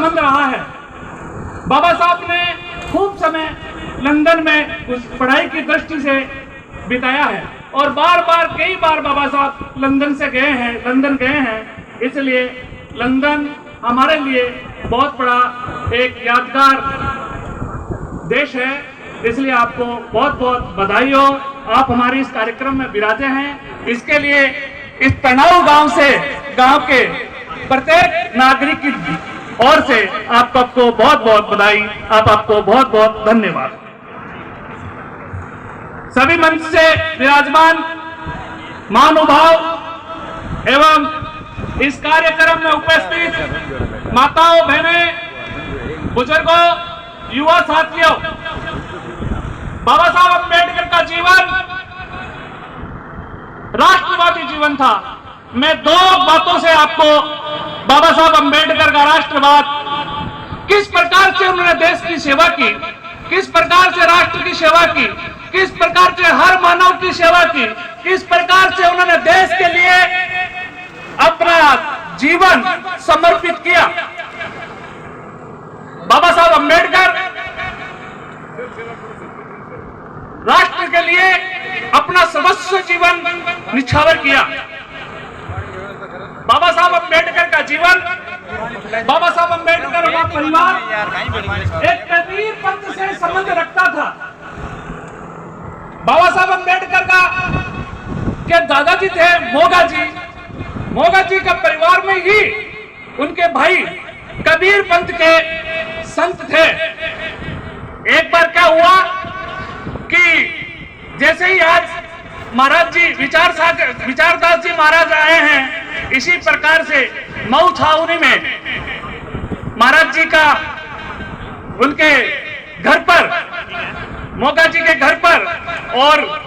संबंध रहा है। बाबा साहब ने खूब समय लंदन में उस पढ़ाई की दृष्टि से बिताया है और कई बार बाबा साहब लंदन गए हैं। इसलिए लंदन हमारे लिए बहुत बड़ा एक यादगार देश है। इसलिए आपको बहुत बहुत बधाई हो, आप हमारे इस कार्यक्रम में विराजे हैं। इसके लिए इस तनाव गांव के प्रत्येक नागरिक की ओर से आपको बहुत बहुत बधाई, आपको बहुत बहुत धन्यवाद। सभी मंच से विराजमान महानुभाव एवं इस कार्यक्रम में उपस्थित माताओं, बहनें, बुजुर्गों, युवा साथियों, बाबा साहब अम्बेडकर का जीवन राष्ट्रवादी जीवन था। मैं दो बातों से आपको बाबा साहब अम्बेडकर का राष्ट्रवाद, किस प्रकार से उन्होंने देश की सेवा की, किस प्रकार से राष्ट्र की सेवा की, किस प्रकार से हर मानव की सेवा की, किस प्रकार से उन्होंने देश के लिए अपना जीवन समर्पित किया। बाबा साहब अम्बेडकर राष्ट्र के लिए अपना सर्वस्व जीवन निछावर किया। बाबा साहब अम्बेडकर का जीवन, बाबा साहब अम्बेडकर का परिवार एक कबीर पंथ से संबंध रखता था। बाबा साहब अम्बेडकर के दादाजी थे मोगा जी का परिवार में ही उनके भाई कबीर पंथ के संत थे। एक बार क्या हुआ कि जैसे ही आज महाराज जी विचारदास जी महाराज आए हैं, इसी प्रकार से मऊ छावनी में महाराज जी का उनके घर पर, मोगा जी के घर पर और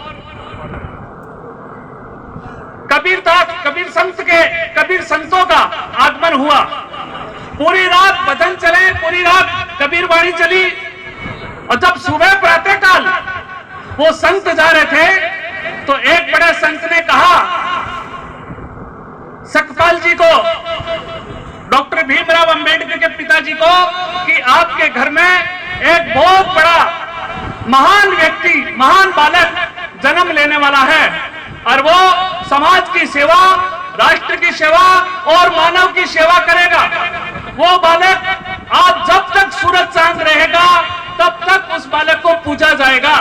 कबीर संतों का आगमन हुआ। पूरी रात भजन चले, पूरी रात कबीर वाणी चली और जब सुबह प्रातःकाल वो संत जा रहे थे तो एक बड़े संत ने कहा सकपाल जी को, डॉक्टर भीमराव अंबेडकर के पिताजी को, कि आपके घर में एक बहुत बड़ा महान व्यक्ति, महान बालक जन्म लेने वाला है और वो समाज की सेवा, राष्ट्र की सेवा और मानव की सेवा करेगा। वो बालक आज जब तक सूरज चांद रहेगा तब तक उस बालक को पूजा जाएगा।